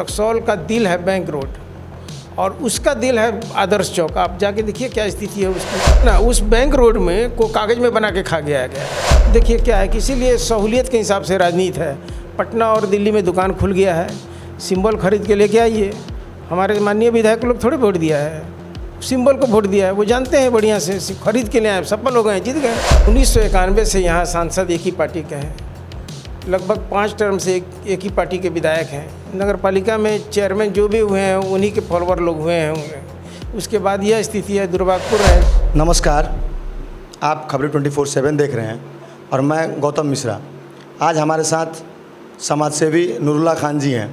रक्सौल का दिल है बैंक रोड और उसका दिल है आदर्श चौक। आप जाके देखिए क्या स्थिति है उसकी ना। उस बैंक रोड में को कागज़ में बना के खा गया गया। देखिए क्या है कि इसीलिए सहूलियत के हिसाब से राजनीति है। पटना और दिल्ली में दुकान खुल गया है, सिंबल खरीद के लेके आइए। हमारे माननीय विधायक लोग थोड़े वोट दिया है, सिंबल को वोट दिया है। वो जानते हैं बढ़िया से, खरीद के ले आए, सफल हो गए, जीत गए। 1991 से यहाँ सांसद एक ही पार्टी के हैं, लगभग 5 टर्म से एक ही पार्टी के विधायक हैं। नगर पालिका में चेयरमैन जो भी हुए हैं उन्हीं के फॉलोवर लोग हुए हैं होंगे। उसके बाद यह स्थिति है, दुर्भाग्यपूर्ण है। नमस्कार, आप खबरें 24/7 देख रहे हैं और मैं गौतम मिश्रा। आज हमारे साथ समाजसेवी नूरुल्लाह खान जी हैं।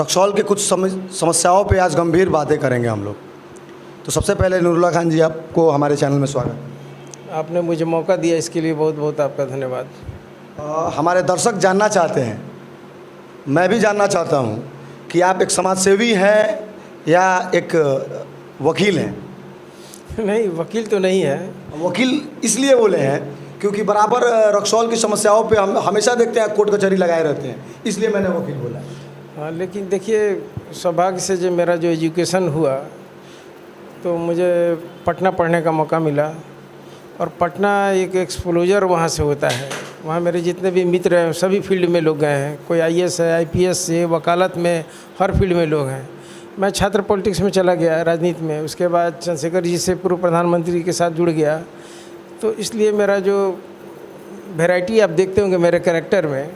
रक्सौल के कुछ समस्याओं पे आज गंभीर बातें करेंगे हम लोग। तो सबसे पहले नूरुल्लाह खान जी, आपको हमारे चैनल में स्वागत। आपने मुझे मौका दिया, इसके लिए बहुत बहुत आपका धन्यवाद। हमारे दर्शक जानना चाहते हैं, मैं भी जानना चाहता हूं कि आप एक समाजसेवी हैं या एक वकील हैं। नहीं, वकील तो नहीं है। वकील इसलिए बोले हैं क्योंकि बराबर रक्सौल की समस्याओं पे हम हमेशा देखते हैं कोर्ट कचहरी लगाए रहते हैं, इसलिए मैंने वकील बोला। हाँ, लेकिन देखिए सौभाग्य से जो मेरा जो एजुकेशन हुआ तो मुझे पटना पढ़ने का मौका मिला और पटना एक एक्सपोजर वहाँ से होता है। वहाँ मेरे जितने भी मित्र हैं सभी फील्ड में लोग गए हैं। कोई आईएएस है, आईपीएस से, वकालत में, हर फील्ड में लोग हैं। मैं छात्र पॉलिटिक्स में चला गया, राजनीति में। उसके बाद चंद्रशेखर जी से पूर्व प्रधानमंत्री के साथ जुड़ गया। तो इसलिए मेरा जो वैरायटी आप देखते होंगे मेरे कैरेक्टर में,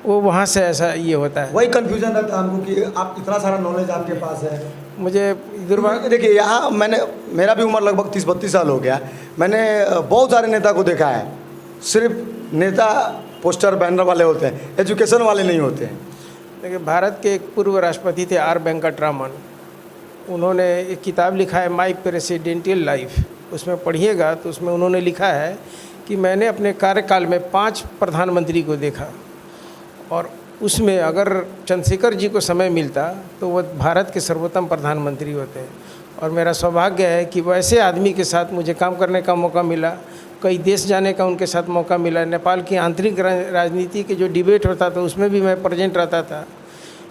वो वहाँ से ऐसा ये होता है। वही कन्फ्यूजन रहता है हमको कि आप इतना सारा नॉलेज आपके पास है। मुझे दुर्भाग्य, देखिए यहाँ मेरा भी उम्र लगभग 30-32 साल हो गया। मैंने बहुत सारे नेता को देखा है। सिर्फ नेता पोस्टर बैनर वाले होते हैं, एजुकेशन वाले नहीं होते हैं। देखिए भारत के एक पूर्व राष्ट्रपति थे आर वेंकटरामन। उन्होंने एक किताब लिखा है माई प्रेसिडेंशियल लाइफ। उसमें पढ़िएगा तो उसमें उन्होंने लिखा है कि मैंने अपने कार्यकाल में 5 प्रधानमंत्री को देखा और उसमें अगर चंद्रशेखर जी को समय मिलता तो वो भारत के सर्वोत्तम प्रधानमंत्री होते। और मेरा सौभाग्य है कि वैसे आदमी के साथ मुझे काम करने का मौका मिला, कई देश जाने का उनके साथ मौका मिला। नेपाल की आंतरिक राजनीति के जो डिबेट होता था उसमें भी मैं प्रेजेंट रहता था,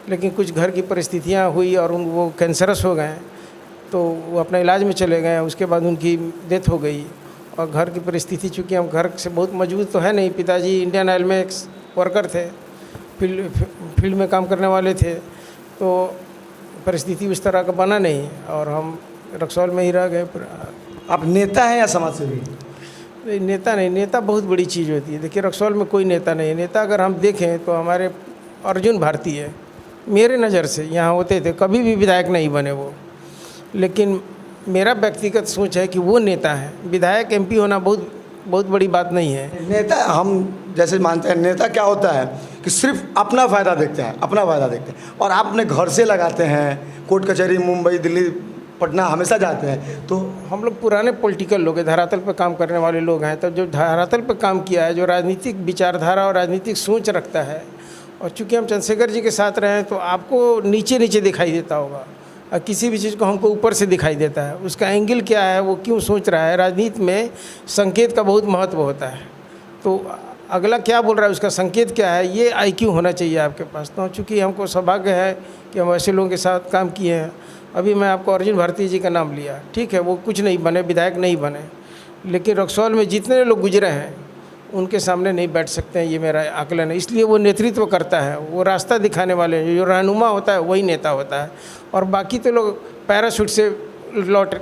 लेकिन कुछ घर की परिस्थितियाँ हुई और वो कैंसरस हो गए, तो वो अपने इलाज में चले गए। उसके बाद उनकी डेथ हो गई। और घर की परिस्थिति, चूँकि हम घर से बहुत मजबूत तो है नहीं, पिताजी इंडियन ऑयल में वर्कर थे, फील्ड में काम करने वाले थे, तो परिस्थिति उस तरह का बना नहीं और हम रक्सौल में ही रह गए। आप नेता हैं या समाजसेवी? नेता नहीं, नेता बहुत बड़ी चीज़ होती है। देखिए रक्सौल में कोई नेता नहीं है। नेता अगर हम देखें तो हमारे अर्जुन भारती है, मेरे नज़र से यहाँ होते थे, कभी भी विधायक नहीं बने वो, लेकिन मेरा व्यक्तिगत सोच है कि वो नेता है। विधायक एमपी होना बहुत बड़ी बात नहीं है। नेता हम जैसे मानते हैं, नेता क्या होता है कि सिर्फ अपना फ़ायदा देखते हैं, अपना फ़ायदा देखते हैं। और आप अपने घर से लगाते हैं, कोर्ट कचहरी मुंबई दिल्ली पटना हमेशा जाते हैं। तो हम लोग पुराने पॉलिटिकल लोग हैं, धरातल पर काम करने वाले लोग हैं। तो जो धरातल पर काम किया है, जो राजनीतिक विचारधारा और राजनीतिक सोच रखता है, और चूँकि हम चंद्रशेखर जी के साथ रहे हैं तो आपको नीचे नीचे दिखाई देता होगा और किसी भी चीज़ को हमको ऊपर से दिखाई देता है। उसका एंगल क्या है, वो क्यों सोच रहा है। राजनीति में संकेत का बहुत महत्व होता है। तो अगला क्या बोल रहा है, उसका संकेत क्या है, ये IQ होना चाहिए आपके पास। तो चूँकि हमको सौभाग्य है कि हम ऐसे लोगों के साथ काम किए हैं। अभी मैं आपको अर्जुन भारती जी का नाम लिया, ठीक है, वो कुछ नहीं बने, विधायक नहीं बने, लेकिन रक्सौल में जितने लोग गुजरे हैं उनके सामने नहीं बैठ सकते हैं, ये मेरा आकलन है। इसलिए वो नेतृत्व करता है, वो रास्ता दिखाने वाले हैं। जो रहनुमा होता है वही नेता होता है, और बाकी तो लोग पैराशूट से लौट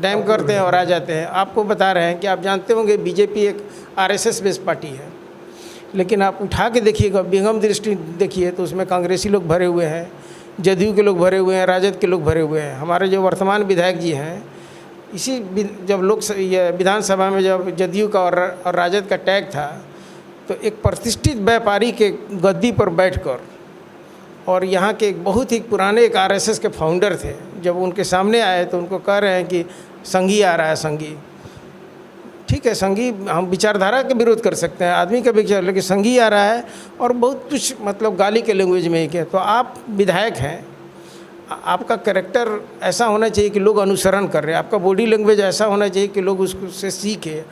डैम करते हैं और आ जाते हैं। आपको बता रहे हैं कि आप जानते होंगे बीजेपी एक RSS बेस्ड पार्टी है, लेकिन आप उठा के देखिएगा, विहंगम दृष्टि देखिए तो उसमें कांग्रेसी लोग भरे हुए हैं, जदयू के लोग भरे हुए हैं, राजद के लोग भरे हुए हैं। हमारे जो वर्तमान विधायक जी हैं, इसी जब ये विधानसभा में जब जदयू का और राजद का टैग था, तो एक प्रतिष्ठित व्यापारी के गद्दी पर बैठकर, और यहाँ के एक बहुत ही पुराने एक RSS के फाउंडर थे, जब उनके सामने आए तो उनको कह रहे हैं कि संघी आ रहा है। संघी ठीक है, संघी हम विचारधारा के विरोध कर सकते हैं, आदमी का विचार, लेकिन संघी आ रहा है और बहुत कुछ मतलब गाली के लैंग्वेज में ही के। तो आप विधायक हैं, आपका कैरेक्टर ऐसा होना चाहिए कि लोग अनुसरण कर रहे हैं, आपका बॉडी लैंग्वेज ऐसा होना चाहिए कि लोग उससे सीखें।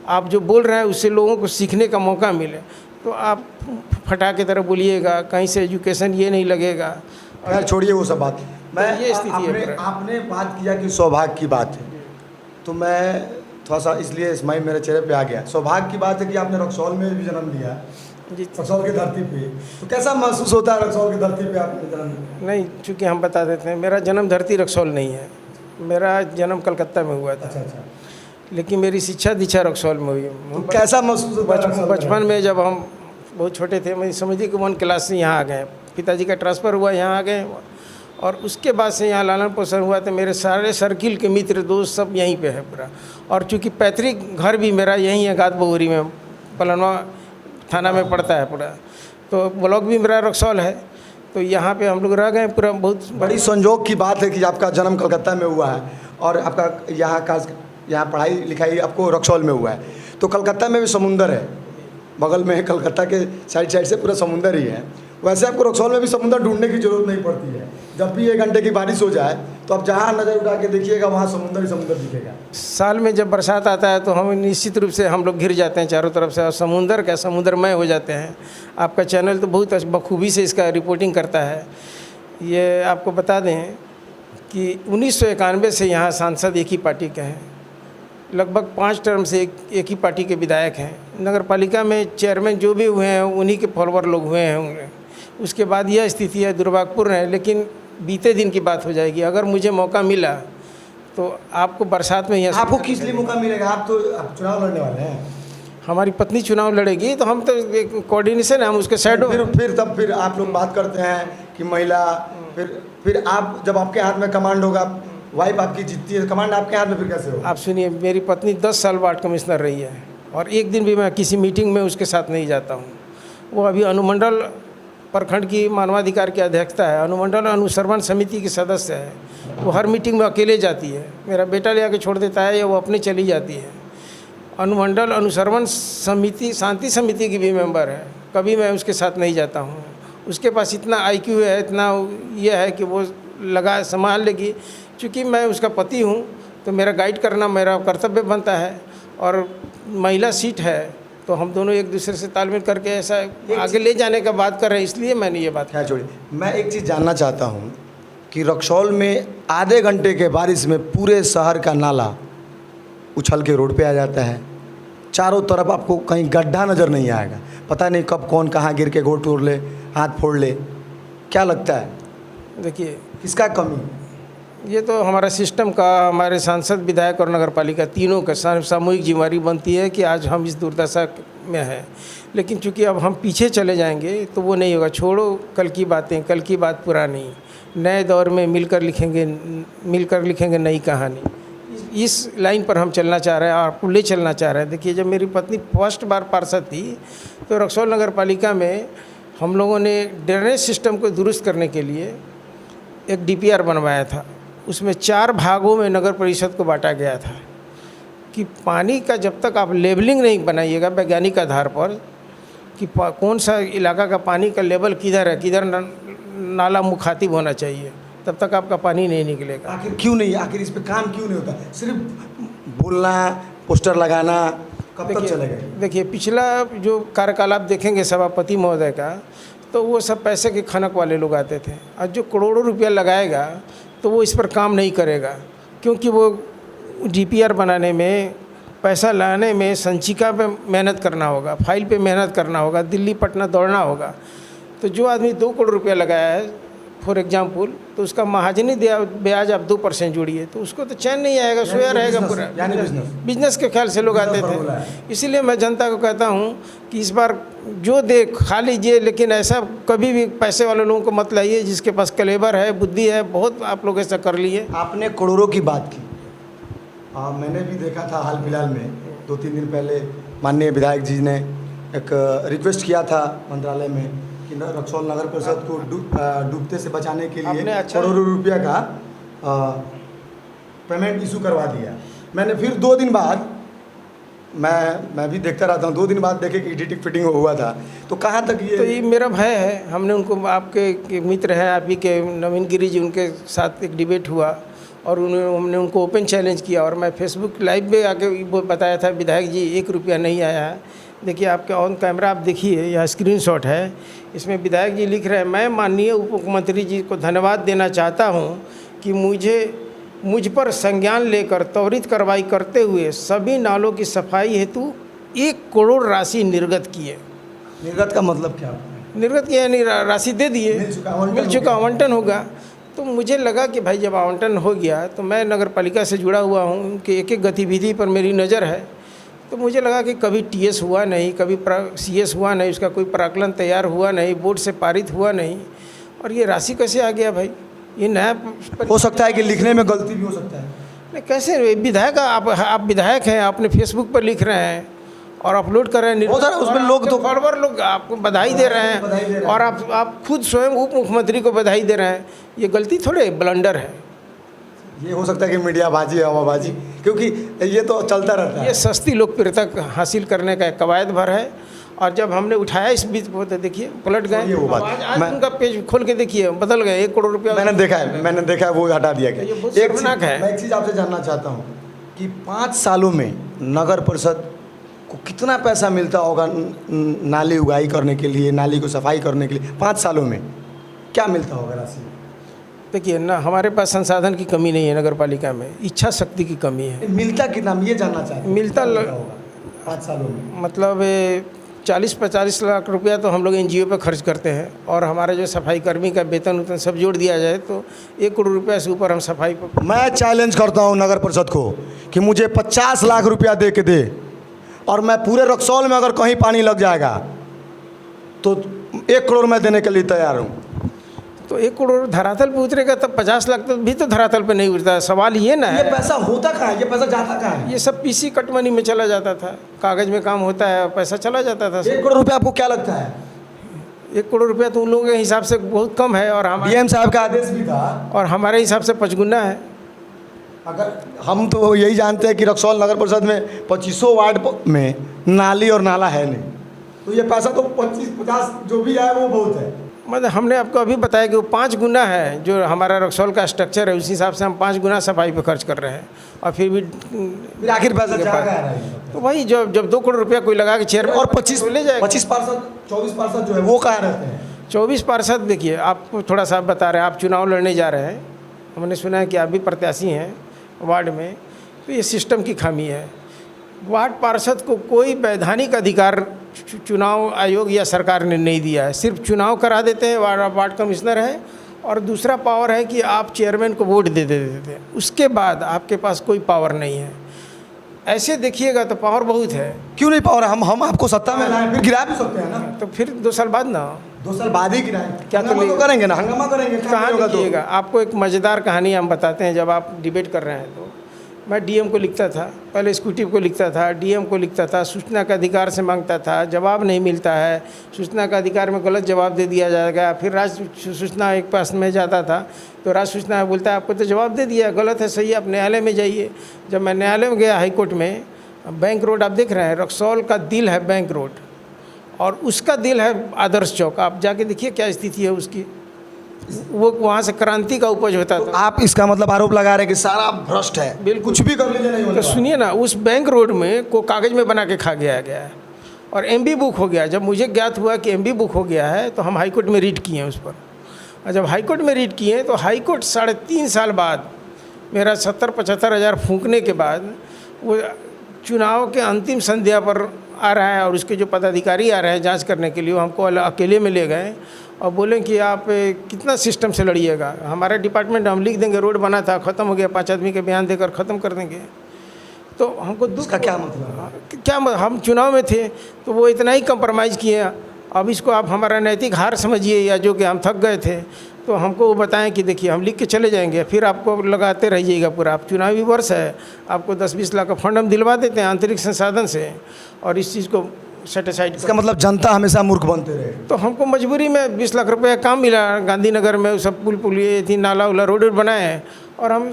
आप जो बोल रहे हैं उससे लोगों को सीखने का मौका मिले। तो आप फटा की तरह बोलिएगा, कहीं से एजुकेशन ये नहीं लगेगा। खैर छोड़िए वो सब बात। मैं ये स्थिति है आपने पूरा। आपने बात किया कि सौभाग्य की बात है, तो मैं थोड़ा सा इसलिए स्माइल मेरे चेहरे पे आ गया। सौभाग्य की बात है कि आपने रक्सौल में भी जन्म लिया, जी रक्सौल की धरती पे, तो कैसा महसूस होता है रक्सौल की धरती पे आपने जन्म लिया? नहीं, चूँकि हम बता देते हैं, मेरा जन्म धरती रक्सौल नहीं है, मेरा जन्म कलकत्ता में हुआ था। अच्छा अच्छा। लेकिन मेरी शिक्षा दीक्षा रक्सौल में हुई। तो कैसा महसूस होता है रक्सौल में? बचपन में जब हम बहुत छोटे थे, मैं समझिए कि 1 क्लास से यहाँ आ गए, पिताजी का ट्रांसफ़र हुआ, यहाँ आ गए, और उसके बाद से यहाँ लालन पोषण हुआ। तो मेरे सारे सर्किल के मित्र दोस्त सब यहीं पे है पूरा। और चूँकि पैतृक घर भी मेरा यहीं है, गात बहोरी में, पलनवा थाना में पड़ता है पूरा, तो ब्लॉक भी मेरा रक्सौल है। तो यहाँ पे हम लोग रह गए पूरा। बहुत बड़ी संजोग की बात है कि आपका जन्म कलकत्ता में हुआ है और आपका यहाँ पढ़ाई लिखाई आपको रक्सौल में हुआ है। तो कलकत्ता में भी समुंदर है, बगल में है, कलकत्ता के साइड से पूरा समुंदर ही है। वैसे आपको रक्सौल में भी समुंदर ढूंढने की जरूरत नहीं पड़ती है। जब भी 1 घंटे की बारिश हो जाए तो आप जहाँ नज़र उठा के देखिएगा वहाँ समुंदर ही समुंदर दिखेगा। साल में जब बरसात आता है तो हम निश्चित रूप से हम लोग घिर जाते हैं चारों तरफ से, और समुंदर क्या समुंदरमय हो जाते हैं। आपका चैनल तो बहुत बखूबी से इसका रिपोर्टिंग करता है। ये आपको बता दें कि 1991 से यहाँ सांसद एक ही पार्टी के हैं, लगभग 5 टर्म से एक ही पार्टी के विधायक हैं। नगर पालिका में चेयरमैन जो भी हुए हैं उन्हीं के फॉलोअर लोग हुए हैं होंगे। उसके बाद यह स्थिति है, दुर्भाग्यपूर्ण है। लेकिन बीते दिन की बात हो जाएगी। अगर मुझे मौका मिला तो आपको बरसात में यहाँ आपको किस लिए मौका मिलेगा? आप चुनाव लड़ने वाले हैं। हमारी पत्नी चुनाव लड़ेगी तो हम तो एक कोऑर्डिनेशन है, हम उसके साइड। फिर आप लोग बात करते हैं कि महिला, फिर आप जब आपके हाथ में कमांड होगा, वाइफ आपकी जीतती है, कमांड आपके हाथ में फिर कैसे होगा? आप सुनिए, मेरी पत्नी 10 साल वार्ड कमिश्नर रही है और एक दिन भी मैं किसी मीटिंग में उसके साथ नहीं जाता हूँ। वो अभी अनुमंडल प्रखंड की मानवाधिकार की अध्यक्षता है, अनुमंडल अनुसरवन समिति की सदस्य है। वो हर मीटिंग में अकेले जाती है, मेरा बेटा ले आके छोड़ देता है या वो अपने चली जाती है। अनुमंडल अनुसरवन समिति शांति समिति की भी मेंबर है, कभी मैं उसके साथ नहीं जाता हूँ। उसके पास इतना IQ है, इतना यह है कि वो लगा संभाल लेगी। चूँकि मैं उसका पति हूँ तो मेरा गाइड करना मेरा कर्तव्य बनता है, और महिला सीट है तो हम दोनों एक दूसरे से तालमेल करके ऐसा आगे ले जाने का बात कर रहे हैं। इसलिए मैंने ये बात। खैर छोड़िए, मैं एक चीज़ जानना चाहता हूँ कि रक्सौल में आधे घंटे के बारिश में पूरे शहर का नाला उछल के रोड पे आ जाता है। चारों तरफ आपको कहीं गड्ढा नज़र नहीं आएगा, पता नहीं कब कौन कहाँ गिर के गोड़ तोड़ ले, हाथ फोड़ ले। क्या लगता है, देखिए किसका कमी? ये तो हमारा सिस्टम का, हमारे सांसद, विधायक और नगर पालिका तीनों का सामूहिक जिम्मेदारी बनती है कि आज हम इस दुर्दशा में हैं। लेकिन चूंकि अब हम पीछे चले जाएंगे तो वो नहीं होगा। छोड़ो कल की बातें, कल की बात पुरानी, नए दौर में मिलकर लिखेंगे नई कहानी। इस लाइन पर हम चलना चाह रहे हैं, आपको ले चलना चाह रहे हैं। देखिए, जब मेरी पत्नी फर्स्ट बार पार्षद थी तो रक्सौल नगर पालिका में हम लोगों ने ड्रेनेज सिस्टम को दुरुस्त करने के लिए एक DPR बनवाया था। उसमें 4 भागों में नगर परिषद को बांटा गया था कि पानी का जब तक आप लेवलिंग नहीं बनाइएगा वैज्ञानिक आधार पर कि कौन सा इलाका का पानी का लेवल किधर है, किधर नाला मुखातिब होना चाहिए, तब तक आपका पानी नहीं निकलेगा। आखिर क्यों नहीं, आखिर इस पे काम क्यों नहीं होता? सिर्फ बोलना, पोस्टर लगाना, कब तक चलेगा? देखिए, पिछला जो कार्यकाल आप देखेंगे सभापति महोदय का, तो वो सब पैसे के खनक वाले लोग आते थे। और जो करोड़ों रुपया लगाएगा तो वो इस पर काम नहीं करेगा, क्योंकि वो DPR बनाने में, पैसा लाने में संचिका पे मेहनत करना होगा, फाइल पे मेहनत करना होगा, दिल्ली पटना दौड़ना होगा। तो जो आदमी 2 करोड़ रुपया लगाया है फॉर एग्जांपल, तो उसका महाजनी ब्याज आप 2% जोड़िए तो उसको तो चैन नहीं आएगा, सोया रहेगा पूरा। यानी बिजनेस के ख्याल से लोग आते थे। इसीलिए मैं जनता को कहता हूँ कि इस बार जो दे खा लीजिए, लेकिन ऐसा कभी भी पैसे वाले लोगों को मत लाइए। जिसके पास कलेबर है, बुद्धि है, बहुत आप लोग ऐसा कर लिए। आपने करोड़ों की बात की, मैंने भी देखा था हाल फिलहाल में 2-3 दिन पहले माननीय विधायक जी ने एक रिक्वेस्ट किया था मंत्रालय में कि रक्सौल नगर परिषद को डूबते से बचाने के लिए करोड़ों रुपया का पेमेंट इशू करवा दिया। मैंने फिर 2 दिन बाद, मैं भी देखता रहता हूँ, 2 दिन बाद देखे कि एडिटिंग फिटिंग हुआ था। तो कहाँ तक ये? तो ये मेरा भय है। हमने उनको, आपके मित्र हैं, आप ही के नवीन गिरी जी, उनके साथ एक डिबेट हुआ। और हमने उनको ओपन चैलेंज किया और मैं फेसबुक लाइव पे आके वो बताया था विधायक जी 1 रुपया नहीं आया है। देखिए आपके ऑन कैमरा आप देखिए, यह स्क्रीनशॉट है, इसमें विधायक जी लिख रहे हैं, मैं माननीय उप मुख्यमंत्री जी को धन्यवाद देना चाहता हूं कि मुझ पर संज्ञान लेकर त्वरित कार्रवाई करते हुए सभी नालों की सफाई हेतु 1 करोड़ राशि निर्गत किए। निर्गत का मतलब क्या? निर्गत किया यानी राशि दे दिए, मिल चुका, आवंटन होगा। तो मुझे लगा कि भाई जब आवंटन हो गया तो मैं नगर पालिका से जुड़ा हुआ हूँ, उनकी एक एक गतिविधि पर मेरी नज़र है, तो मुझे लगा कि कभी टीएस हुआ नहीं, कभी सीएस हुआ नहीं, उसका कोई प्राक्कलन तैयार हुआ नहीं, बोर्ड से पारित हुआ नहीं, और ये राशि कैसे आ गया भाई? ये नया हो सकता है कि लिखने में गलती भी हो सकता है। नहीं, कैसे विधायक आप विधायक हैं, आपने फेसबुक पर लिख रहे हैं और अपलोड कर रहे हैं, बहुत सारा उसमें लोग तो फॉलोअर लोग आपको बधाई दे रहे हैं और आप खुद स्वयं उप मुख्यमंत्री को बधाई दे रहे हैं। ये गलती थोड़े, ब्लंडर है। ये हो सकता है कि मीडियाबाजी, हवाबाजी, क्योंकि ये तो चलता रहता है। ये सस्ती लोकप्रियता हासिल करने का एक कवायद भर है। और जब हमने उठाया इस बीच को तो देखिए पलट गए। वो बात आज उनका पेज खोल के देखिए, बदल गए, 1 करोड़ रुपया मैंने देखा है, वो हटा दिया गया। है। एक चीज़ आपसे जानना चाहता हूँ कि 5 सालों में नगर परिषद को कितना पैसा मिलता होगा नाली उगाई करने के लिए, नाली को सफाई करने के लिए? 5 सालों में क्या मिलता होगा राशि? देखिए ना, हमारे पास संसाधन की कमी नहीं है नगर पालिका में, इच्छा शक्ति की कमी है। मिलता कितना, ये जानना चाहते हैं। मिलता 5 सालों में मतलब 40-45 लाख रुपया तो हम लोग एनजीओ पे खर्च करते हैं, और हमारे जो सफाई कर्मी का वेतन उतन सब जोड़ दिया जाए तो 1 करोड़ रुपया से ऊपर हम सफाई पर। मैं चैलेंज करता हूँ नगर परिषद को कि मुझे 50 लाख रुपया दे के दे, और मैं पूरे रक्सौल में अगर कहीं पानी लग जाएगा तो 1 करोड़ मैं देने के लिए तैयार हूँ। तो 1 करोड़ धरातल पे उतरेगा तब 50 लाख तो भी तो धरातल पे नहीं उतरता। सवाल ये ना है, ये पैसा होता कहाँ है, ये पैसा जाता कहाँ है? ये सब पीसी कट मनी में चला जाता था, कागज़ में काम होता है, पैसा चला जाता था। 1 करोड़ रुपया आपको क्या लगता है? 1 करोड़ रुपया तो उन लोगों के हिसाब से बहुत कम है, और डीएम साहब का आदेश भी था, और हमारे हिसाब से 5 गुना है। अगर हम तो यही जानते हैं कि रक्सौल नगर परिषद में 2500 वार्ड में नाली और नाला है नहीं, तो ये पैसा तो 25-50 जो भी है वो बहुत है। मतलब हमने आपको अभी बताया कि वो 5 गुना है जो हमारा रक्सौल का स्ट्रक्चर है, उस हिसाब से हम 5 गुना सफाई पे खर्च कर रहे हैं, और फिर भी आखिर पैसा जा रहा है। तो भाई जब 2 करोड़ रुपया कोई लगा के चेयर और 25 ले जाए। 25 पार्षद 24 पार्षद जो है वो कहाँ रहते हैं? 24 पार्षद देखिए, आपको थोड़ा सा बता रहे हैं, आप चुनाव लड़ने जा रहे हैं, हमने सुना है कि आप भी प्रत्याशी हैं वार्ड में, तो ये सिस्टम की खामी है। वार्ड पार्षद को कोई वैधानिक अधिकार चुनाव आयोग या सरकार ने नहीं दिया है, सिर्फ चुनाव करा देते हैं, वार्ड कमिश्नर है, और दूसरा पावर है कि आप चेयरमैन को वोट दे देते हैं, उसके बाद आपके पास कोई पावर नहीं है। ऐसे देखिएगा तो पावर बहुत है। क्यों नहीं पावर? हम आपको सत्ता में लाए, फिर गिरा भी सकते हैं ना। तो फिर 2 साल बाद ना, 2 साल बाद ही गिराएं, क्या तो करेंगे ना, हंगामा करेंगे। कहाँ लिखिएगा? आपको एक मज़ेदार कहानी हम बताते हैं। जब आप डिबेट कर रहे हैं तो मैं डीएम को लिखता था, पहले एग्जीक्यूटिव को लिखता था, डीएम को लिखता था, सूचना का अधिकार से मांगता था, जवाब नहीं मिलता है, सूचना का अधिकार में गलत जवाब दे दिया जाएगा, फिर राज्य सूचना एक पास में जाता था तो राज्य सूचना बोलता है आपको तो जवाब दे दिया, गलत है, सही है, आप न्यायालय में जाइए। जब मैं न्यायालय में गया हाईकोर्ट में, बैंक रोड आप देख रहे हैं, रक्सौल का दिल है बैंक रोड, और उसका दिल है आदर्श चौक। आप जाके देखिए क्या स्थिति है उसकी, वो वहाँ से क्रांति का उपज होता था। आप इसका मतलब आरोप लगा रहे हैं कि सारा भ्रष्ट है, बिल्कुल, कुछ भी कर लीजिए नहीं होने तो सुनिए ना, उस बैंक रोड में को कागज़ में बना के खा गया है, और एमबी बुक हो गया। जब मुझे ज्ञात हुआ कि एमबी बुक हो गया है तो हम हाईकोर्ट में रीट किए उस पर, और जब हाईकोर्ट में रीट किए तो हाईकोर्ट 3.5 साल बाद मेरा 70-75 हज़ार फूंकने के बाद वो चुनाव के अंतिम संध्या पर आ रहा है, और उसके जो पदाधिकारी आ रहे हैं जांच करने के लिए, वो हमको अकेले में ले गए और बोले कि आप कितना सिस्टम से लड़िएगा, हमारा डिपार्टमेंट हम लिख देंगे, रोड बना था, ख़त्म हो गया, 5 आदमी के बयान देकर ख़त्म कर देंगे। तो हमको दुख का क्या मतलब? क्या हम चुनाव में थे तो वो इतना ही कंप्रोमाइज़ किए। अब इसको आप हमारा नैतिक हार समझिए, या जो कि हम थक गए थे, तो हमको वो बताएं कि देखिए हम लिख के चले जाएंगे, फिर आपको लगाते रहिएगा पूरा, आप चुनावी वर्ष है, आपको 10-20 लाख का फंड हम दिलवा देते हैं आंतरिक संसाधन से, और इस चीज़ को सेटिसाइड। इसका मतलब जनता हमेशा मूर्ख बनते रहे। तो हमको मजबूरी में 20 लाख रुपये काम मिला, गांधीनगर में सब पुल ये थी, नाला उला रोड बनाए, और हम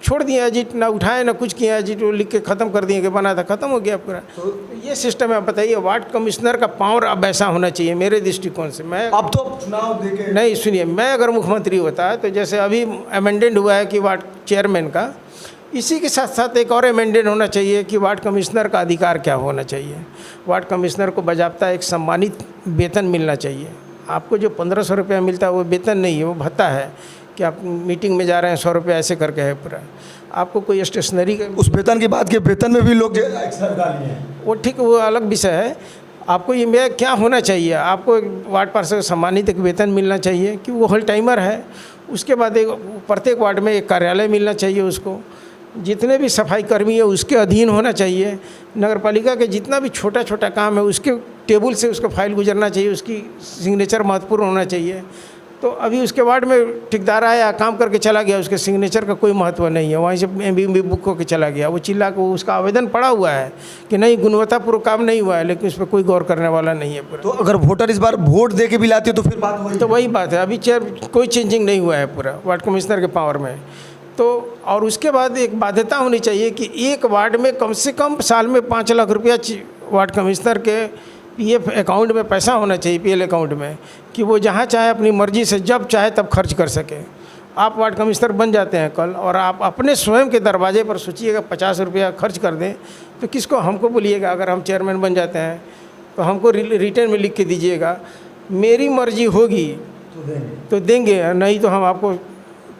छोड़ दिए एजिट, ना उठाए ना कुछ किया एजिट, वो लिख के ख़त्म कर दिए कि बना था, ख़त्म हो गया पूरा। तो ये सिस्टम है। आप बताइए, वार्ड कमिश्नर का पावर अब ऐसा होना चाहिए मेरे दृष्टिकोण से। मैं अब तो चुनाव देके नहीं, सुनिए, मैं अगर मुख्यमंत्री होता तो जैसे अभी अमेंडेंट हुआ है कि वार्ड चेयरमैन का, इसी के साथ साथ एक और अमेंडेंट होना चाहिए कि वार्ड कमिश्नर का अधिकार क्या होना चाहिए। वार्ड कमिश्नर को बजाबता एक सम्मानित वेतन मिलना चाहिए। आपको जो 1500 रुपया मिलता है वो वेतन नहीं है, वो भत्ता है कि आप मीटिंग में जा रहे हैं 100 रुपया ऐसे करके है पूरा। आपको कोई स्टेशनरी का उस वेतन की बात की, वेतन में भी लोग एक्स्ट्रा डाली हैं। वो ठीक, वो अलग विषय है। आपको ये में क्या होना चाहिए, आपको एक वार्ड पार्षद को सम्मानित एक वेतन मिलना चाहिए कि वो होल टाइमर है। उसके बाद एक प्रत्येक वार्ड में एक कार्यालय मिलना चाहिए उसको। जितने भी सफाई कर्मी है उसके अधीन होना चाहिए। नगर पालिका के जितना भी छोटा छोटा काम है उसके टेबल से उसका फाइल गुजरना चाहिए, उसकी सिग्नेचर महत्वपूर्ण होना चाहिए। तो अभी उसके वार्ड में ठेकेदार आया, काम करके चला गया, उसके सिग्नेचर का कोई महत्व नहीं है, वहीं से एमबी बुक होकर चला गया। वो चिल्ला को उसका आवेदन पड़ा हुआ है कि नहीं गुणवत्तापूर्ण काम नहीं हुआ है, लेकिन उस पर कोई गौर करने वाला नहीं है पूरा। तो अगर वोटर इस बार वोट दे के भी लाते तो फिर बात वही तो वही बात है, अभी कोई चेंजिंग नहीं हुआ है पूरा वार्ड कमिश्नर के पावर में। तो और उसके बाद एक बाध्यता होनी चाहिए कि एक वार्ड में कम से कम साल में 5 लाख रुपया वार्ड कमिश्नर के पीएफ अकाउंट में पैसा होना चाहिए, पीएल अकाउंट में, कि वो जहाँ चाहे अपनी मर्जी से जब चाहे तब खर्च कर सके। आप वार्ड कमिश्नर बन जाते हैं कल और आप अपने स्वयं के दरवाजे पर सोचिएगा 50 रुपया खर्च कर दें, तो किसको, हमको बोलिएगा। अगर हम चेयरमैन बन जाते हैं तो हमको रिटर्न में लिख के दीजिएगा, मेरी मर्जी होगी तो देंगे, नहीं तो हम आपको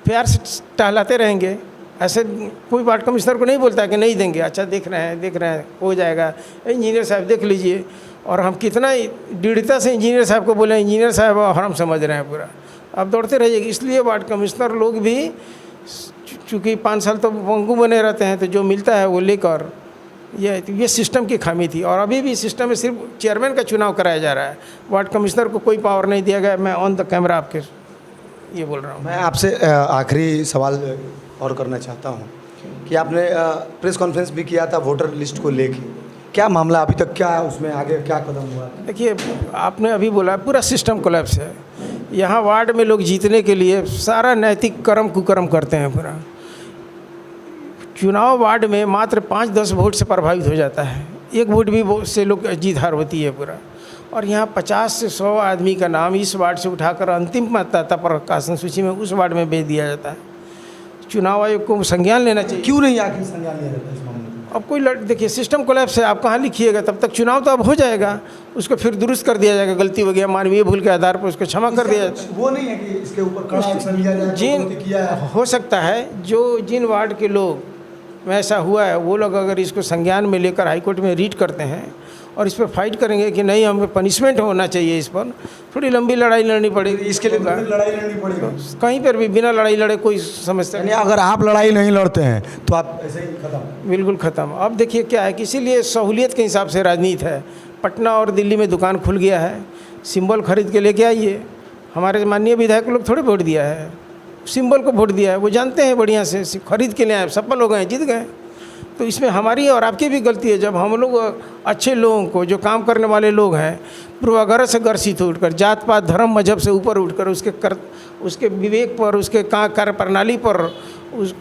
प्यार से टहलाते रहेंगे। ऐसे कोई वार्ड कमिश्नर को नहीं बोलता कि नहीं देंगे, अच्छा देख रहे हैं हो जाएगा, इंजीनियर साहब देख लीजिए। और हम कितना दृढ़ता से इंजीनियर साहब को बोले, इंजीनियर साहब हम समझ रहे हैं पूरा, आप दौड़ते रहिएगा। इसलिए वार्ड कमिश्नर लोग भी चूँकि 5 साल तो पंगु बने रहते हैं, तो जो मिलता है वो लेकर, ये सिस्टम की खामी थी। और अभी भी सिस्टम में सिर्फ चेयरमैन का चुनाव कराया जा रहा है, वार्ड कमिश्नर को कोई पावर नहीं दिया गया। मैं ऑन द कैमरा आपके ये बोल रहा हूँ। मैं आपसे आखिरी सवाल और करना चाहता हूँ कि आपने प्रेस कॉन्फ्रेंस भी किया था वोटर लिस्ट को लेके, क्या मामला अभी तक, क्या उसमें आगे क्या कदम हुआ? देखिए, आपने अभी बोला पूरा सिस्टम कोलैप्स है। यहाँ वार्ड में लोग जीतने के लिए सारा नैतिक कर्म कुकर्म करते हैं पूरा। चुनाव वार्ड में मात्र 5-10 वोट से प्रभावित हो जाता है, 1 वोट भी से लोग जीत हार होती है पूरा। और यहाँ 50 से 100 आदमी का नाम इस वार्ड से उठाकर अंतिम मतदाता प्रकाशन सूची में उस वार्ड में भेज दिया जाता है। चुनाव आयोग को संज्ञान लेना चाहिए। क्यों नहीं आखिर संज्ञान लिया जाता इस मामले में? अब कोई देखिए, सिस्टम कोलैप्स है, आप कहाँ लिखिएगा, तब तक चुनाव तो अब हो जाएगा, उसको फिर दुरुस्त कर दिया जाएगा। गलती हो गया, मानवीय भूल के आधार पर उसको क्षमा कर दिया जाता है। वो नहीं है कि इसके ऊपर कड़ा एक्शन लिया जाए, जिन किया है। हो सकता है जिन वार्ड के लोग में ऐसा हुआ है, वो लोग अगर इसको संज्ञान में लेकर हाईकोर्ट में रीट करते हैं और इस पर फाइट करेंगे कि नहीं हमें पनिशमेंट होना चाहिए, इस पर थोड़ी लंबी लड़ाई लड़नी पड़ेगी। इसके लिए लड़ाई लड़नी पड़ेगी। कहीं पर भी बिना लड़ाई लड़े कोई समस्या यानी अगर आप लड़ाई नहीं लड़ते हैं तो आप ऐसे ही खत्म, बिल्कुल ख़त्म। अब देखिए क्या है कि इसीलिए सहूलियत के हिसाब से राजनीति है। पटना और दिल्ली में दुकान खुल गया है, सिंबल खरीद के लेके आइए। हमारे माननीय विधायक लोग थोड़े वोट दिया है, सिंबल को वोट दिया है, वो जानते हैं बढ़िया से, खरीद के ले आए, सफल हो गए, जीत गए। तो इसमें हमारी और आपकी भी गलती है। जब हम लोग अच्छे लोगों को, जो काम करने वाले लोग हैं, पूर्वाग्रह से ग्रसित उठकर, जात पात धर्म मजहब से ऊपर उठकर उसके विवेक पर, उसके कार्य प्रणाली पर,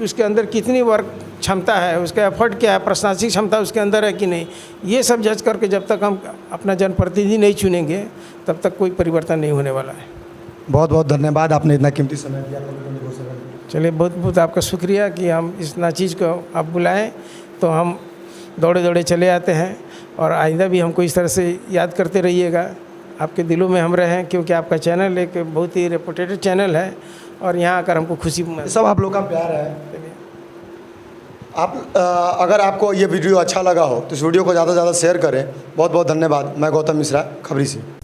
उसके अंदर कितनी वर्क क्षमता है, उसका एफर्ट क्या है, प्रशासनिक क्षमता उसके अंदर है कि नहीं, ये सब जज करके जब तक हम अपना जनप्रतिनिधि नहीं चुनेंगे तब तक कोई परिवर्तन नहीं होने वाला है। बहुत बहुत धन्यवाद, आपने इतना कीमती समय दिया। चलिए, बहुत बहुत आपका शुक्रिया कि हम इस चीज़ को आप बुलाएं तो हम दौड़े दौड़े चले आते हैं। और आइंदा भी हमको इस तरह से याद करते रहिएगा, आपके दिलों में हम रहें, क्योंकि आपका चैनल एक बहुत ही रेपुटेटेड चैनल है और यहाँ आकर हमको खुशी सब आप लोग का प्यार है। आप अगर आपको ये वीडियो अच्छा लगा हो तो इस वीडियो को ज़्यादा से ज़्यादा शेयर करें। बहुत बहुत धन्यवाद। मैं गौतम मिश्रा, खबरी से।